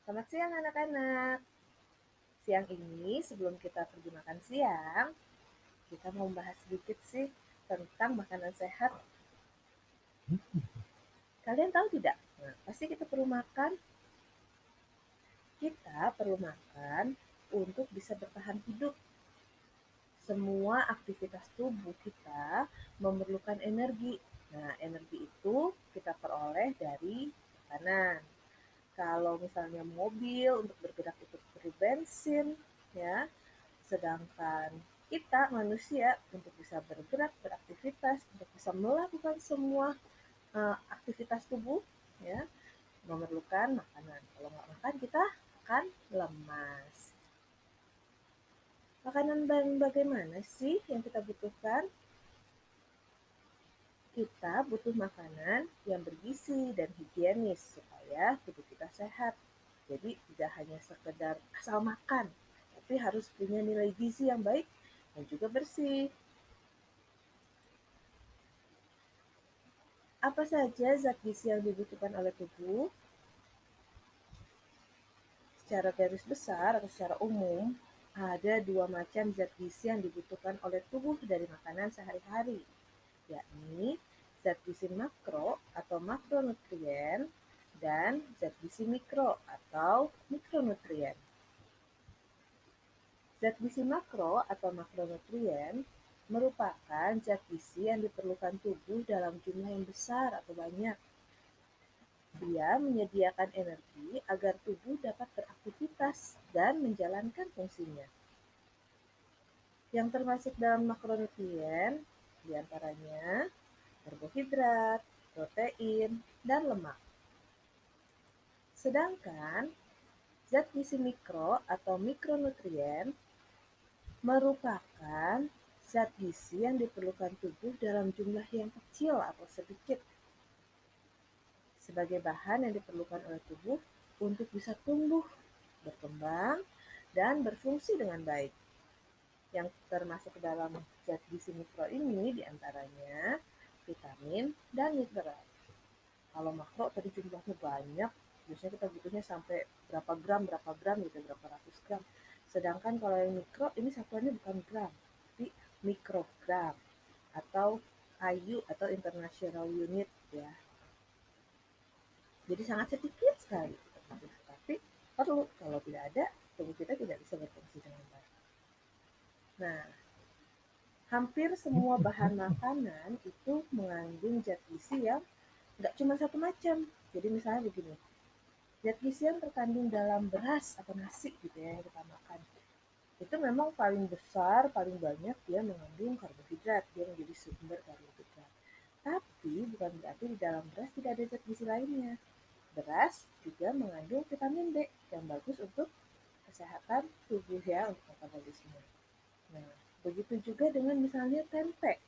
Selamat siang anak-anak. Siang ini sebelum kita pergi makan siang, kita mau bahas sedikit sih tentang makanan sehat. Kalian tahu tidak? Nah, pasti kita perlu makan. Kita perlu makan untuk bisa bertahan hidup. Semua aktivitas tubuh kita memerlukan energi. Nah, energi itu kita peroleh dari makanan. Kalau misalnya mobil untuk bergerak itu perlu bensin, ya. Sedangkan kita manusia untuk bisa bergerak, beraktivitas, untuk bisa melakukan semua aktivitas tubuh, ya, memerlukan makanan. Kalau nggak makan kita akan lemas. Makanan bagaimana sih yang kita butuhkan? Kita butuh makanan yang bergizi dan higienis supaya tubuh kita sehat. Jadi tidak hanya sekedar asal makan, tapi harus punya nilai gizi yang baik dan juga bersih. Apa saja zat gizi yang dibutuhkan oleh tubuh? Secara garis besar atau secara umum, ada dua macam zat gizi yang dibutuhkan oleh tubuh dari makanan sehari-hari, yakni zat gizi makro atau makronutrien dan zat gizi mikro atau mikronutrien. Zat gizi makro atau makronutrien merupakan zat gizi yang diperlukan tubuh dalam jumlah yang besar atau banyak. Dia menyediakan energi agar tubuh dapat beraktivitas dan menjalankan fungsinya. Yang termasuk dalam makronutrien diantaranya karbohidrat, protein, dan lemak. Sedangkan zat gizi mikro atau mikronutrien merupakan zat gizi yang diperlukan tubuh dalam jumlah yang kecil atau sedikit sebagai bahan yang diperlukan oleh tubuh untuk bisa tumbuh, berkembang, dan berfungsi dengan baik. Yang termasuk dalam zat gizi mikro ini diantaranya vitamin dan mineral. Kalau makro tadi jumlahnya banyak, biasanya kita butuhnya sampai berapa gram gitu, berapa ratus gram. Sedangkan kalau yang mikro ini satuannya bukan gram, tapi mikrogram atau IU atau International Unit ya. Jadi sangat sedikit sekali. Tapi perlu, kalau tidak ada, tubuh kita tidak bisa berfungsi dengan baik. Nah, hampir semua bahan makanan itu mengandung zat gizi yang nggak cuma satu macam. Jadi misalnya begini, zat gizi yang terkandung dalam beras atau nasi gitu ya yang kita makan. Itu memang paling besar, paling banyak dia mengandung karbohidrat, dia menjadi sumber karbohidrat. Tapi bukan berarti di dalam beras tidak ada zat gizi lainnya. Beras juga mengandung vitamin B yang bagus untuk kesehatan tubuh ya, untuk metabolisme. Nah, begitu juga dengan misalnya tempe.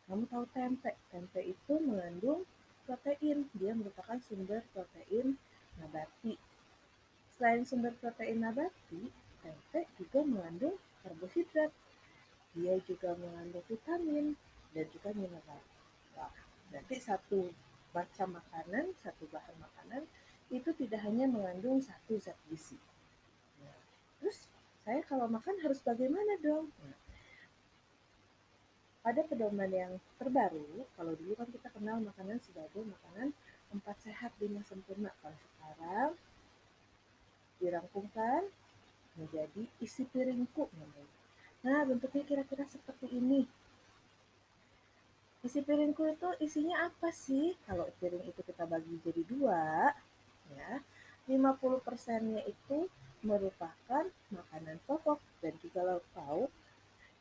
Kamu tahu tempe? Tempe itu mengandung protein. Dia merupakan sumber protein nabati. Selain sumber protein nabati, tempe juga mengandung karbohidrat. Dia juga mengandung vitamin dan juga mineral. Wah, berarti satu macam makanan, satu bahan makanan itu tidak hanya mengandung satu zat gizi. Nah, terus saya kalau makan harus bagaimana dong? Nah, pada pedoman yang terbaru, kalau dulu kan kita kenal makanan sebagai makanan 4 sehat 5 sempurna. Kalau sekarang dirangkumkan menjadi isi piringku namanya. Nah, bentuknya kira-kira seperti ini. Isi piringku itu isinya apa sih? Kalau piring itu kita bagi jadi dua, ya, 50%-nya itu merupakan makanan pokok dan juga lauk pauk,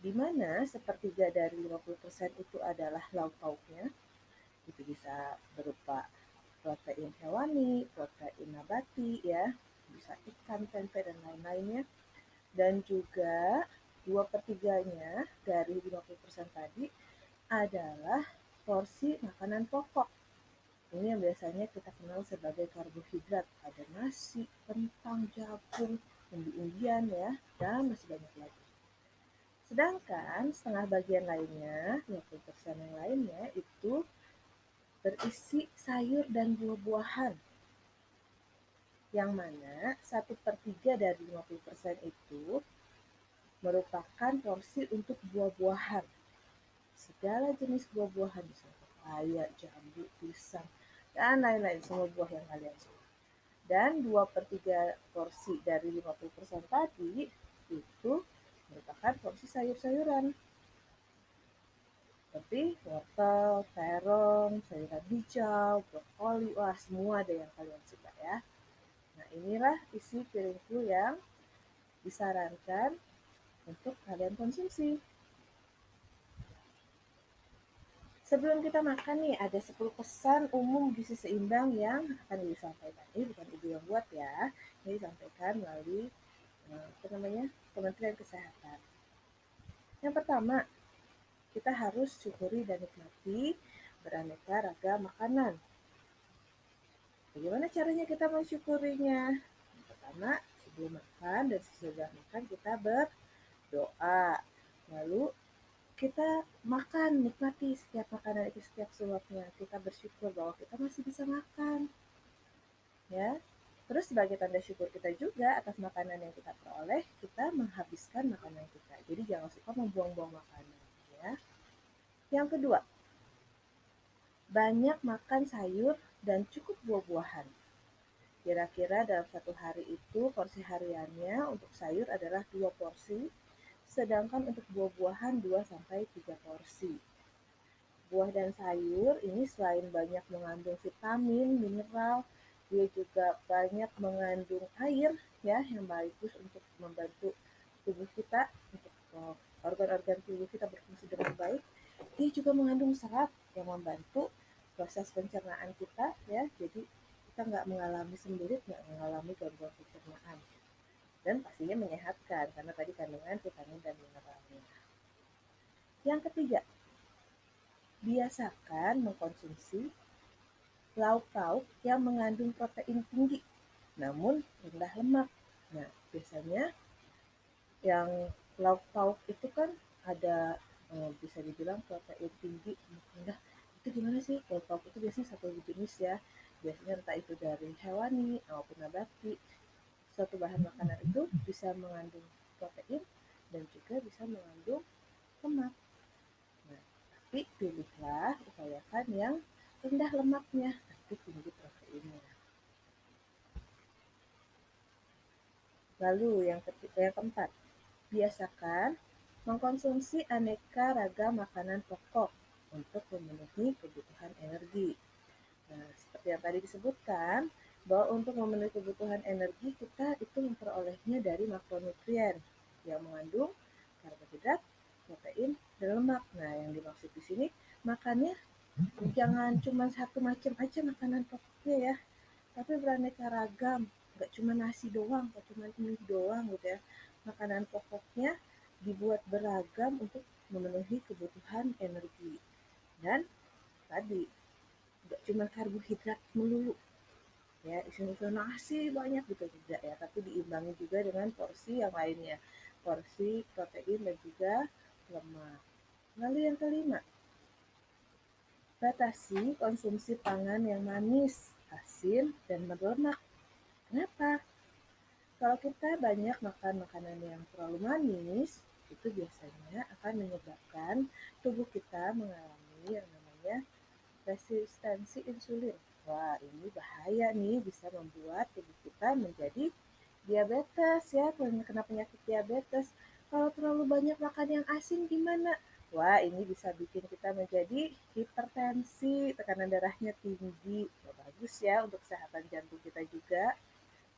di mana sepertiga dari 50% itu adalah lauk pauknya. Itu bisa berupa protein hewani, protein nabati ya, bisa ikan, tempe, dan lain-lainnya. Dan juga 2/3-nya dari 50% tadi adalah porsi makanan pokok. Ini yang biasanya kita kenal sebagai karbohidrat. Ada nasi, kentang, jagung, umbi-umbian ya, dan masih banyak lagi. Sedangkan setengah bagian lainnya, 50% yang lainnya itu berisi sayur dan buah-buahan. yang mana 1/3 dari 50% itu merupakan porsi untuk buah-buahan. Segala jenis buah-buahan, misalnya pepaya, jambu, pisang, dan lain-lain, semua buah yang kalian suka. Dan 2/3 porsi dari 50% tadi itu merupakan porsi sayur-sayuran. Seperti wortel, terong, sayuran hijau, brokoli, wah semua ada yang kalian suka ya. Nah inilah isi piringku yang disarankan untuk kalian konsumsi. Sebelum kita makan nih, ada 10 pesan umum gizi seimbang yang akan disampaikan. Ini bukan ibu yang buat ya, ini disampaikan melalui Kementerian Kesehatan. Yang pertama, kita harus syukuri dan nikmati beraneka ragam makanan. Bagaimana caranya kita mensyukurinya? Yang pertama, sebelum makan dan sesudah makan kita berdoa. Lalu kita makan, nikmati setiap makanan itu, setiap suapnya. Kita bersyukur bahwa kita masih bisa makan. Ya. Terus sebagai tanda syukur kita juga atas makanan yang kita peroleh, kita menghabiskan makanan kita. Jadi jangan suka membuang-buang makanan. Ya. Yang kedua, banyak makan sayur dan cukup buah-buahan. Kira-kira dalam satu hari itu porsi hariannya untuk sayur adalah 2 porsi, sedangkan untuk buah-buahan 2-3 porsi. Buah dan sayur ini selain banyak mengandung vitamin, mineral, dia juga banyak mengandung air ya yang bagus untuk membantu tubuh kita, untuk organ-organ tubuh kita berfungsi dengan baik. Dia juga mengandung serat yang membantu proses pencernaan kita ya. Jadi kita nggak mengalami sembelit, nggak mengalami gangguan pencernaan. Dan pastinya menyehatkan karena tadi kandungan vitamin dan mineralnya. Yang ketiga, biasakan mengkonsumsi lauk pauk yang mengandung protein tinggi namun rendah lemak. Nah, biasanya yang lauk pauk itu kan ada bisa dibilang protein tinggi rendah. Itu gimana sih? Lauk pauk itu biasanya satu jenis ya. Biasanya entah itu dari hewani maupun nabati. Suatu bahan makanan itu bisa mengandung protein dan juga bisa mengandung lemak. Nah, tapi pilihlah, upayakan yang rendah lemaknya, tapi tinggi proteinnya. Lalu yang keempat, biasakan mengkonsumsi aneka ragam makanan pokok untuk memenuhi kebutuhan energi. Nah, seperti yang tadi disebutkan, bahwa untuk memenuhi kebutuhan energi kita itu memperolehnya dari makronutrien yang mengandung karbohidrat, protein, dan lemak. Nah, yang dimaksud di sini makannya jangan cuma satu macam aja makanan pokoknya ya, tapi beraneka ragam, nggak cuma nasi doang, nggak cuma mie doang gitu ya. Makanan pokoknya dibuat beragam untuk memenuhi kebutuhan energi. Dan tadi nggak cuma karbohidrat melulu ya, isi-isi nasi banyak gitu tidak ya, tapi diimbangi juga dengan porsi yang lainnya, porsi protein dan juga lemak. Lalu yang kelima, batasi konsumsi pangan yang manis, asin, dan berlemak. Kenapa? Kalau kita banyak makan makanan yang terlalu manis, itu biasanya akan menyebabkan tubuh kita mengalami yang namanya resistensi insulin. Wah, ini bahaya nih, bisa membuat tubuh kita menjadi diabetes ya, kena penyakit diabetes. Kalau terlalu banyak makan yang asin gimana? Wah, ini bisa bikin kita menjadi hipertensi, tekanan darahnya tinggi. Wah, bagus ya untuk kesehatan jantung kita juga.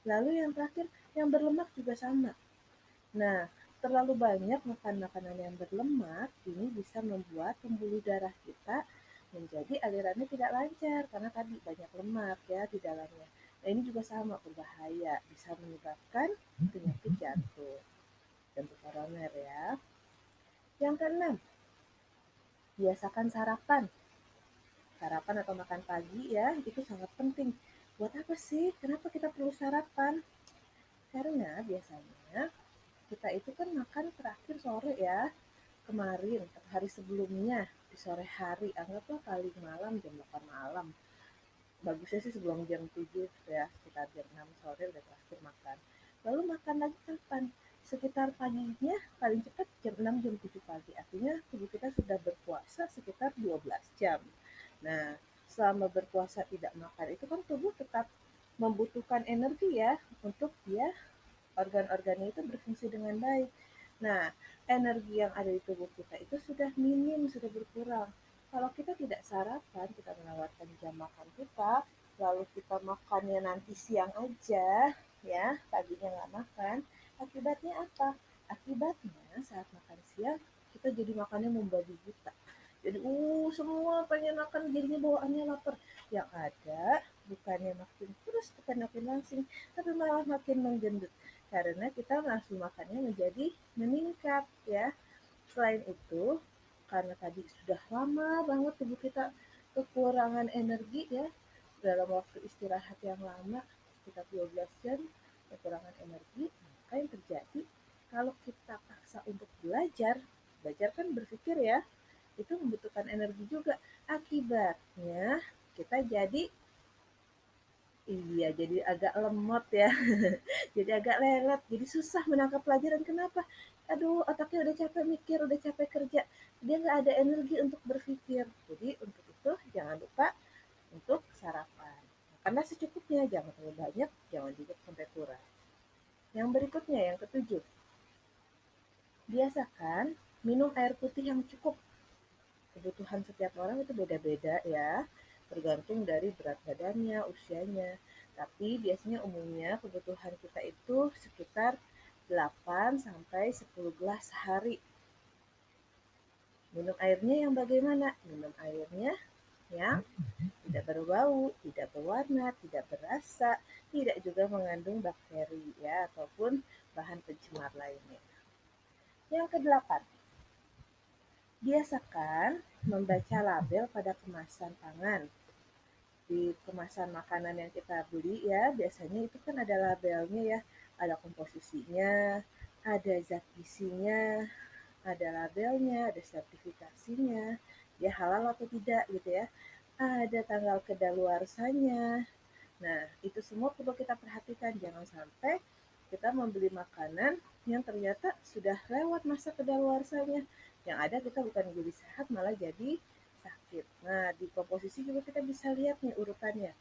Lalu yang terakhir, yang berlemak juga sama. Nah, terlalu banyak makan makanan yang berlemak, ini bisa membuat pembuluh darah kita menjadi alirannya tidak lancar karena tadi banyak lemak ya di dalamnya. Nah, ini juga sama berbahaya, bisa menyebabkan penyakit jantung koroner ya. Yang keenam, biasakan sarapan. Sarapan atau makan pagi ya, itu sangat penting. Buat apa sih? Kenapa kita perlu sarapan? Karena biasanya kita itu kan makan terakhir sore ya, kemarin atau hari sebelumnya di sore hari, anggaplah paling malam jam 8 malam. Bagusnya sih sebelum jam 7 ya, sekitar jam 6 sore udah terakhir makan. Lalu makan lagi kapan? Sekitar paginya paling cepat jam 6 jam 7 pagi. Artinya tubuh kita sudah berpuasa sekitar 12 jam. Nah, selama berpuasa tidak makan itu kan tubuh tetap membutuhkan energi ya untuk dia organ-organnya itu berfungsi dengan baik. Nah, energi yang ada di tubuh kita itu sudah minim, sudah berkurang. Kalau kita tidak sarapan, kita melewatkan jam makan kita, lalu kita makannya nanti siang aja, ya, paginya nggak makan, akibatnya apa? Akibatnya saat makan siang, kita jadi makannya membabi buta. Jadi, semua pengen makan, jadinya bawaannya lapar. Yang ada, bukannya makin terus, bukan makin langsing, tapi malah makin menggendut karena kita nafsu makannya menjadi meningkat ya. Selain itu, karena tadi sudah lama banget tubuh kita kekurangan energi ya dalam waktu istirahat yang lama sekitar 12 jam kekurangan energi, maka yang terjadi kalau kita paksa untuk belajar, belajar kan berpikir ya, itu membutuhkan energi juga. Akibatnya kita jadi iya, jadi agak lemot ya. Jadi agak lelet, jadi susah menangkap pelajaran. Kenapa? Aduh, otaknya udah capek mikir, udah capek kerja. Dia nggak ada energi untuk berpikir. Jadi untuk itu jangan lupa untuk sarapan. Karena secukupnya, jangan terlalu banyak, jangan juga sampai kurang. Yang berikutnya, yang ketujuh, biasakan minum air putih yang cukup. Kebutuhan setiap orang itu beda-beda ya, tergantung dari berat badannya, usianya. Tapi biasanya umumnya kebutuhan kita itu sekitar 8 sampai 10 gelas sehari. Minum airnya yang bagaimana? Minum airnya yang tidak berbau, tidak berwarna, tidak berasa, tidak juga mengandung bakteri ya ataupun bahan pencemar lainnya. Yang kedelapan, biasakan membaca label pada kemasan pangan. Di kemasan makanan yang kita beli ya, biasanya itu kan ada labelnya ya, ada komposisinya, ada zat gizinya, ada labelnya, ada sertifikasinya, ya halal atau tidak gitu ya. Ada tanggal kedaluarsanya. Nah, itu semua perlu kita perhatikan. Jangan sampai kita membeli makanan yang ternyata sudah lewat masa kedaluarsanya. Yang ada kita bukan jadi sehat, malah jadi sakit. Nah, di komposisi juga kita bisa lihat nih urutannya.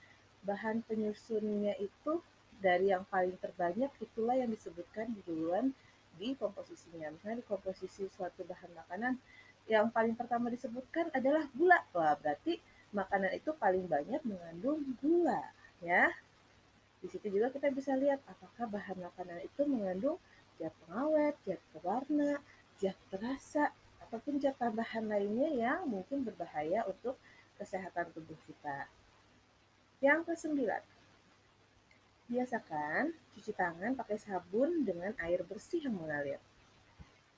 Bahan penyusunnya itu dari yang paling terbanyak itulah yang disebutkan di duluan di komposisinya. Misalnya di komposisi suatu bahan makanan yang paling pertama disebutkan adalah gula. Wah, berarti makanan itu paling banyak mengandung gula, ya. Di situ juga kita bisa lihat apakah bahan makanan itu mengandung zat pengawet, zat pewarna, zat perasa, ataupun zat tambahan lainnya yang mungkin berbahaya untuk kesehatan tubuh kita. Yang kesembilan, biasakan cuci tangan pakai sabun dengan air bersih yang mengalir.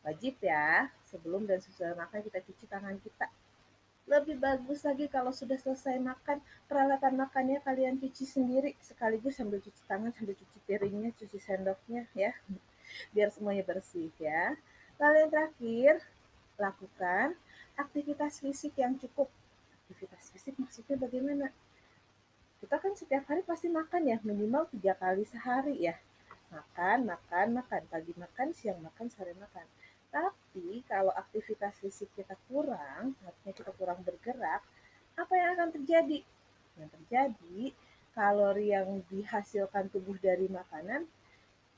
Wajib ya, sebelum dan sesudah makan kita cuci tangan kita. Lebih bagus lagi kalau sudah selesai makan, peralatan makannya kalian cuci sendiri sekaligus sambil cuci tangan, sambil cuci piringnya, cuci sendoknya ya, biar semuanya bersih ya. Lalu yang terakhir, lakukan aktivitas fisik yang cukup. Aktivitas fisik maksudnya bagaimana? Kita kan setiap hari pasti makan ya, minimal 3 kali sehari ya. Makan, makan, makan. Pagi makan, siang makan, sore makan. Tapi kalau aktivitas fisik kita kurang, artinya kita kurang bergerak, apa yang akan terjadi? Yang terjadi, kalori yang dihasilkan tubuh dari makanan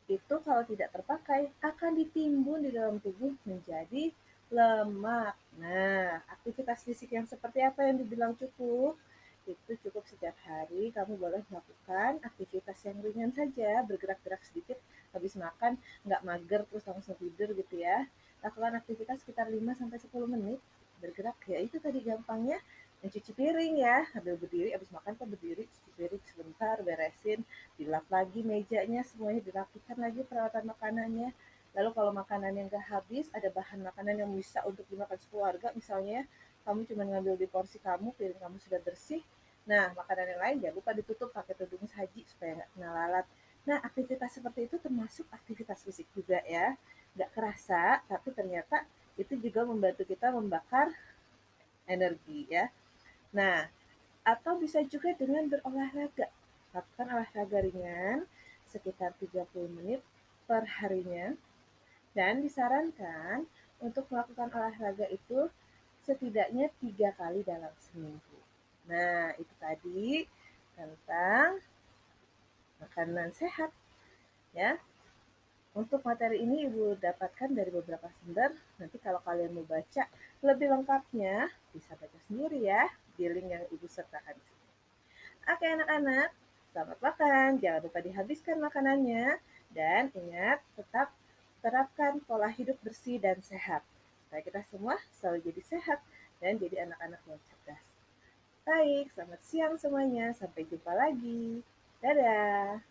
itu kalau tidak terpakai akan ditimbun di dalam tubuh menjadi lemak. Nah, aktivitas fisik yang seperti apa yang dibilang cukup? Itu cukup setiap hari kamu boleh melakukan aktivitas yang ringan saja, bergerak-gerak sedikit, habis makan nggak mager terus langsung tidur gitu ya. Lakukan aktivitas sekitar 5 sampai 10 menit bergerak ya itu tadi gampangnya mencuci piring ya sambil berdiri habis makan kan berdiri cuci piring sebentar beresin dilap lagi mejanya semuanya dirapikan lagi peralatan makanannya lalu kalau makanan yang gak habis ada bahan makanan yang bisa untuk dimakan sekeluarga misalnya kamu cuma ngambil di porsi kamu piring kamu sudah bersih nah makanan yang lain jangan lupa ditutup pakai tudung saji supaya nggak kena lalat nah aktivitas seperti itu termasuk aktivitas fisik juga ya nggak kerasa tapi ternyata itu juga membantu kita membakar energi ya. Nah, Atau bisa juga dengan berolahraga. Lakukan olahraga ringan sekitar 30 menit per harinya dan disarankan untuk melakukan olahraga itu setidaknya 3 kali dalam seminggu. Nah, itu tadi tentang makanan sehat ya. Untuk materi ini Ibu dapatkan dari beberapa sumber. Nanti kalau kalian mau baca lebih lengkapnya, bisa baca sendiri ya di link yang Ibu sertakan di sini. Oke anak-anak, selamat makan. Jangan lupa dihabiskan makanannya. Dan ingat, tetap terapkan pola hidup bersih dan sehat. Supaya kita semua selalu jadi sehat dan jadi anak-anak yang cerdas. Baik, selamat siang semuanya. Sampai jumpa lagi. Dadah.